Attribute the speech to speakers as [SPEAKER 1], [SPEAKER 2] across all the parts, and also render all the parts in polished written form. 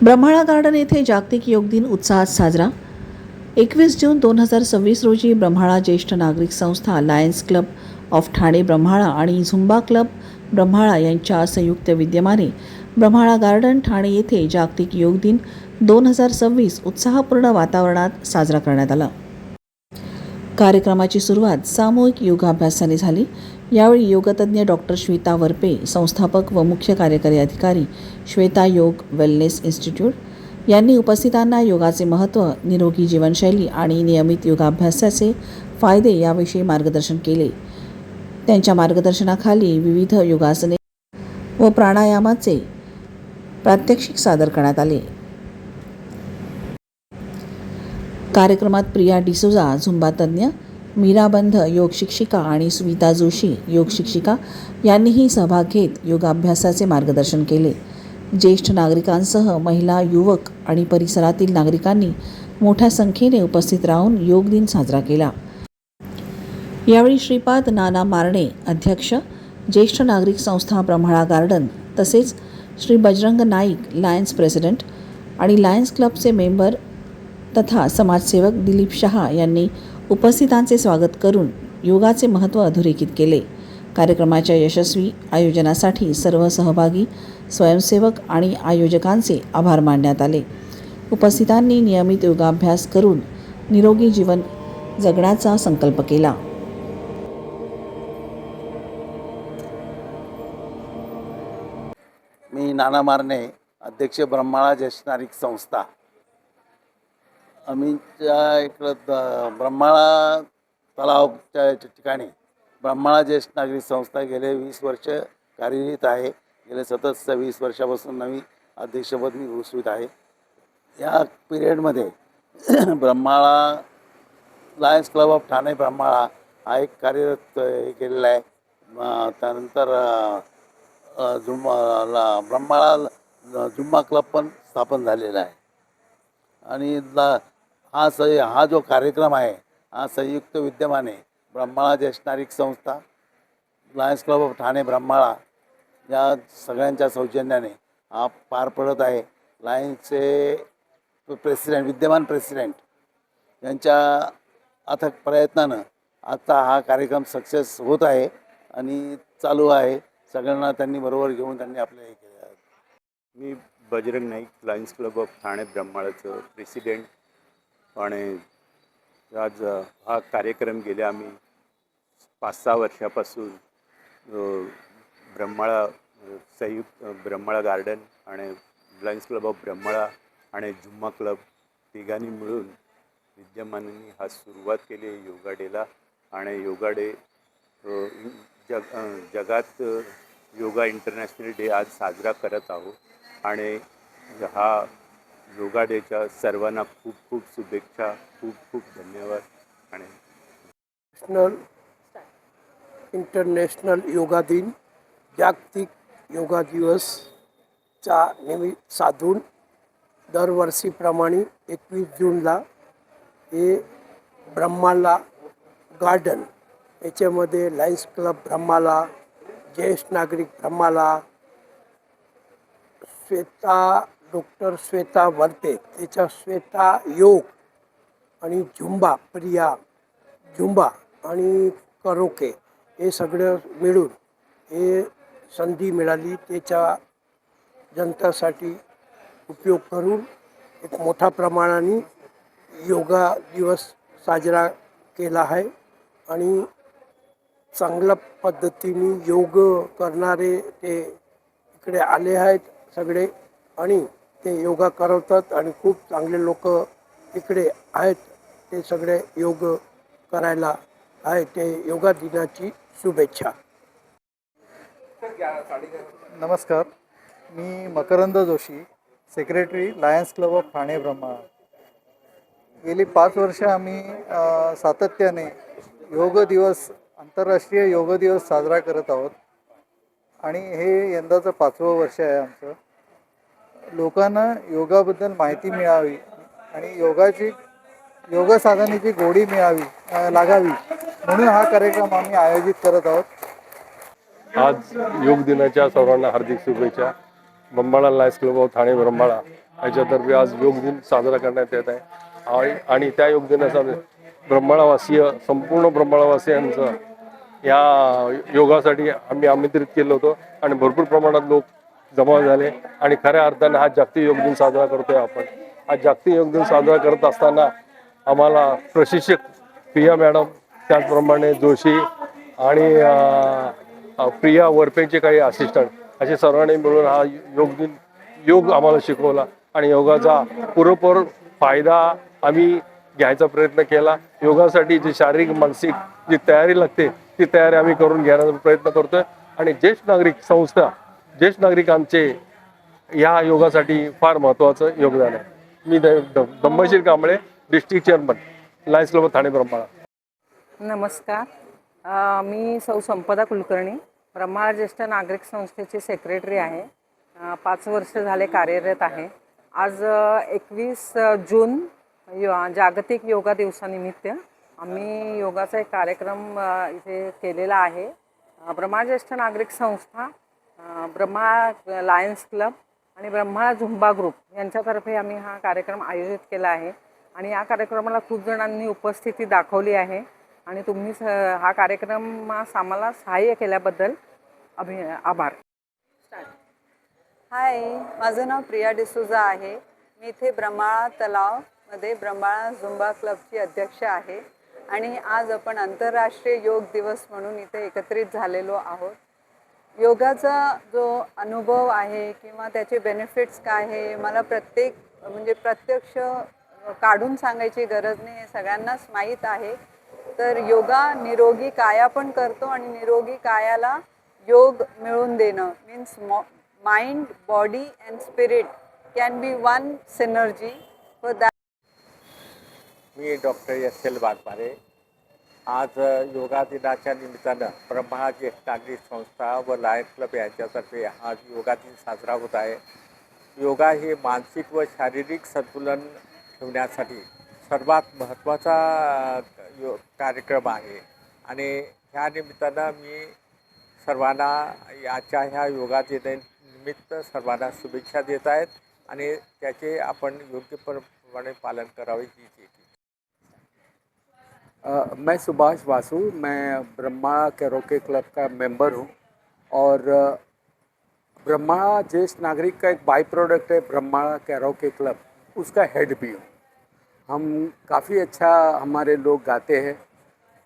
[SPEAKER 1] ब्रह्माळा garden येथे जागतिक योग दिन उत्साहात साजरा. 21 जून 2026 रोजी ब्रह्माळा ज्येष्ठ नागरिक संस्था, लायन्स क्लब ऑफ ठाणे ब्रह्माळा आणि झुंबा क्लब ब्रह्माळा यांच्या संयुक्त विद्यमाने ब्रह्माळा गार्डन ठाणे येथे जागतिक योग दिन 2026 उत्साहपूर्ण वातावरणात साजरा करण्यात आला. कार्यक्रमाची सुरुवात सामूहिक योगाभ्यासाने झाली. यावेळी योगतज्ञ डॉक्टर श्वेता वरपे, संस्थापक व मुख्य कार्यकारी अधिकारी श्वेता योग वेलनेस इन्स्टिट्यूट यांनी उपस्थितांना योगाचे महत्त्व, निरोगी जीवनशैली आणि नियमित योगाभ्यासाचे फायदे याविषयी मार्गदर्शन केले. त्यांच्या मार्गदर्शनाखाली विविध योगासने व प्राणायामाचे प्रात्यक्षिक सादर करण्यात आले. कार्यक्रमात प्रिया डिसोजा झुंबा तज्ञ, मीरा बंध योग शिक्षिका आणि सुविता जोशी योग शिक्षिका यांनीही सहभाग घेत योगाभ्यासाचे मार्गदर्शन केले. ज्येष्ठ नागरिकांसह महिला, युवक आणि परिसरातील नागरिकांनी मोठ्या संख्येने उपस्थित राहून योग दिन साजरा केला. यावेळी श्रीपाद नाना मारणे अध्यक्ष, ज्येष्ठ नागरिक संस्था ब्रह्माळा गार्डन, तसेच श्री बजरंग नाईक लायन्स प्रेसिडेंट आणि लायन्स क्लबचे मेंबर तथा समाजसेवक दिलीप शहा यांनी उपस्थितांचे स्वागत करून योगाचे महत्त्व अधोरेखित केले. कार्यक्रमाच्या यशस्वी आयोजनासाठी सर्व सहभागी, स्वयंसेवक आणि आयोजकांचे आभार मानण्यात आले. उपस्थितांनी नियमित योगाभ्यास करून निरोगी जीवन जगण्याचा संकल्प केला.
[SPEAKER 2] मी नाना मारणे, अध्यक्ष ब्रह्माळा ज्येष्ठ नागरिक संस्था. आम्हीच्या इकडं ब्रह्माळा तलावच्या ठिकाणी ब्रह्माळा ज्येष्ठ नागरिक संस्था गेले 20 वर्ष कार्यरत आहे. गेले सतत 20 वर्षापासून नवी अध्यक्षपद मी घोषवित आहे. या पिरियडमध्ये ब्रह्माळा लायन्स क्लब ऑफ ठाणे ब्रह्माळा हा एक कार्यरत केलेला आहे. त्यानंतर ब्रह्माळा झुंबा क्लब पण स्थापन झालेला आहे. आणि हा जो कार्यक्रम आहे हा संयुक्त विद्यमाने ब्रह्माळा ज्येष्ठ नागरिक संस्था, लायन्स क्लब ऑफ ठाणे ब्रह्माळा या सगळ्यांच्या सौजन्याने हा पार पडत आहे. लायन्सचे विद्यमान प्रेसिडेंट यांच्या अथक प्रयत्नानं आता हा कार्यक्रम सक्सेस होत आहे आणि चालू आहे. सगळ्यांना त्यांनी बरोबर घेऊन त्यांनी आपले हे केले आहे.
[SPEAKER 3] मी Bajrang Naik, lions club of Thane ब्रह्माळाचं प्रेसिडेंट. आणि आज हा कार्यक्रम गेल्या आम्ही 5-6 वर्षापासून ब्रह्माळा संयुक्त ब्रह्माळा गार्डन आणि लायन्स क्लब ऑफ ब्रह्माळा आणि झुम्मा क्लब तिघांनी मिळून विद्यमानांनी हा सुरुवात केली आहे योगा डेला. आणि योगा डे जगात योगा इंटरनॅशनल डे आज साजरा करत आहोत. आणि हा योगा डेच्या सर्वांना खूप खूप शुभेच्छा, खूप खूप धन्यवाद. आणि
[SPEAKER 4] इंटरनॅशनल योगा दिन, जागतिक योगा दिवसचा निमित्त साधून दरवर्षीप्रमाणे 21 जूनला हे ब्रह्माळा गार्डन याच्यामध्ये लायन्स क्लब ब्रह्माळा, ज्येष्ठ नागरिक ब्रह्माळा, डॉक्टर श्वेता वरपे, त्याच्या श्वेता योग आणि झुंबा, प्रिया झुंबा आणि करोके हे सगळं मिळून हे संधी मिळाली. त्याच्या जनतासाठी उपयोग करून एक मोठ्या प्रमाणाने योगा दिवस साजरा केला आहे. आणि चांगल्या पद्धतीने योग करणारे ते इकडे आले आहेत सगळे आणि ते योगा करवतात आणि खूप चांगले लोक इकडे आहेत. ते सगळे योग करायला आहे. ते योगा दिनाची शुभेच्छा.
[SPEAKER 5] नमस्कार, मी Makarand Joshi, secretary lions club of Thane Brahmala. गेली 5 वर्ष आम्ही सातत्याने योग दिवस, आंतरराष्ट्रीय योग दिवस साजरा करत आहोत. आणि हे यंदाचं 5वं वर्ष आहे आमचं. लोकांना योगाबद्दल माहिती मिळावी आणि योग साधनेची गोडी लागावी म्हणून हा कार्यक्रम आम्ही आयोजित करत आहोत.
[SPEAKER 6] आज योग दिनाच्या सर्वांना हार्दिक शुभेच्छा. ब्रह्माळा लायन्स क्लब ऑफ ठाणे ब्रह्माळा याच्यातर्फे आज योग दिन साजरा करण्यात येत आहे आणि त्या योग दिनाचा ब्रह्मळावासीय संपूर्ण ब्रह्मळावासियांचं या योगासाठी आम्ही आमंत्रित केलं होतं आणि भरपूर प्रमाणात लोक जमा झाले आणि खऱ्या अर्थाने हा जागतिक योग दिन साजरा करतोय आपण. हा जागतिक योग दिन साजरा करत असताना आम्हाला प्रशिक्षक प्रिया मॅडम, त्याचप्रमाणे जोशी आणि प्रिया वरपेचे काही असिस्टंट असे सर्वांनी मिळून हा योग आम्हाला शिकवला आणि योगाचा पुरेपूर फायदा आम्ही घ्यायचा प्रयत्न केला. योगासाठी जी शारीरिक मानसिक जी तयारी लागते ती तयारी आम्ही करून घेण्याचा प्रयत्न करतोय आणि ज्येष्ठ नागरिकांचे या योगासाठी फार महत्त्वाचं योगदान आहे. मी दंबशीर Kamble, district chairman, lions club Thane Brahmala.
[SPEAKER 7] नमस्कार. मी सौ संपदा कुलकर्णी, ब्रह्माळा ज्येष्ठ नागरिक संस्थेची सेक्रेटरी आहे. 5 वर्ष झाले कार्यरत आहे. आज 21 जून जागतिक योगा दिवसानिमित्त आम्ही योगाचा एक कार्यक्रम इथे केलेला आहे. ब्रह्माळा ज्येष्ठ नागरिक संस्था, ब्रह्माळा लायन्स क्लब आणि ब्रह्माळा झुंबा ग्रुप यांच्यातर्फे आम्ही हा कार्यक्रम आयोजित केला आहे आणि या कार्यक्रमाला खूप जणांनी उपस्थिती दाखवली आहे आणि तुम्ही हा कार्यक्रमास आम्हाला सहाय्य केल्याबद्दल आभार.
[SPEAKER 8] हाय, माझं नाव प्रिया डिसूजा आहे. मी इथे ब्रह्माळा तलावमध्ये ब्रह्माळा झुंबा क्लबची अध्यक्ष आहे आणि आज आपण आंतरराष्ट्रीय योग दिवस म्हणून इथे एकत्रित झालेलो आहोत. योगाचा जो अनुभव आहे किंवा त्याचे बेनिफिट्स काय आहे मला प्रत्यक्ष काढून सांगायची गरज नाही, हे सगळ्यांनाच माहीत आहे. तर योगा निरोगी काया पण करतो आणि निरोगी कायाला योग मिळवून देणं means mind, body and spirit can be one synergy for that.
[SPEAKER 9] Me doctor SL. Waghmare. आज योगा दिनाच्या निमित्तानं ब्रह्माळा ज्येष्ठ नागरिक संस्था व लायन्स क्लब यांच्यातर्फे हा योगा दिन साजरा होत आहे. योगा हे मानसिक व शारीरिक संतुलन ठेवण्यासाठी सर्वात महत्त्वाचा कार्यक्रम आहे आणि ह्या निमित्तानं मी सर्वांना याच्या ह्या योगा दिनानिमित्त सर्वांना शुभेच्छा देत आहेत आणि त्याचे आपण योग्यप्रमाणे पालन करावे ही इच्छा.
[SPEAKER 10] मैं सुभाष वासु, मैं ब्रह्माळा कैरोके क्लब का मेंबर हूँ और ब्रह्माळा ज्येष्ठ नागरिक का एक बाई प्रोडक्ट है ब्रह्माळा कैरोके क्लब, उसका हेड भी हूँ. हम काफ़ी अच्छा हमारे लोग गाते हैं,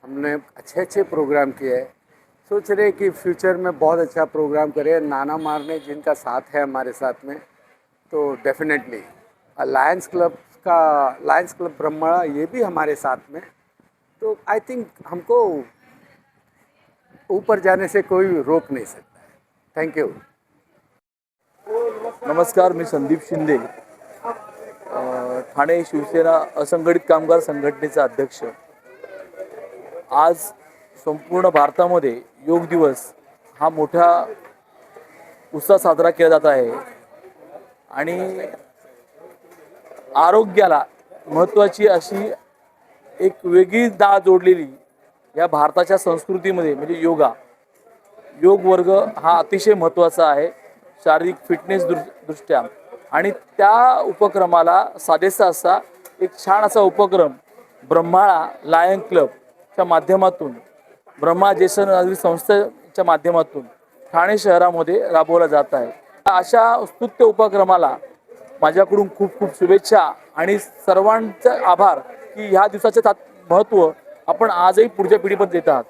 [SPEAKER 10] हमने अच्छे प्रोग्राम किए हैं. सोच रहे कि फ्यूचर में बहुत अच्छा प्रोग्राम करें. नाना मारने जिनका साथ है हमारे साथ में, तो डेफिनेटली लायन्स क्लब ब्रह्माळा ये भी हमारे साथ में. तो आई थिंक हमको ऊपर जाने से कोई रोक नहीं सकता है. Thank you.
[SPEAKER 11] नमस्कार, मी संदीप शिंदे, ठाणे शिवसेना असंघटित कामगार संघटनेचा अध्यक्ष. आज संपूर्ण भारतामध्ये योग दिवस हा मोठ्या उत्साहात साजरा केला जात आहे आणि आरोग्याला महत्त्वाची अशी एक वेगळी डाळ जोडलेली या भारताच्या संस्कृतीमध्ये म्हणजे योग वर्ग हा अतिशय महत्त्वाचा आहे शारीरिक फिटनेस दृष्ट्या. आणि त्या उपक्रमाला साजेसा असा एक छान असा उपक्रम ब्रह्माळा लायन क्लबच्या माध्यमातून, ब्रह्मा ज्येष्ठ नागरिक संस्थेच्या माध्यमातून ठाणे शहरामध्ये राबवला जात आहे. अशा स्तुत्य उपक्रमाला माझ्याकडून खूप खूप शुभेच्छा आणि सर्वांचे आभार की ह्या दिवसाचे महत्त्व आपण आजही पुढच्या पिढीपर्यंत देत आहात.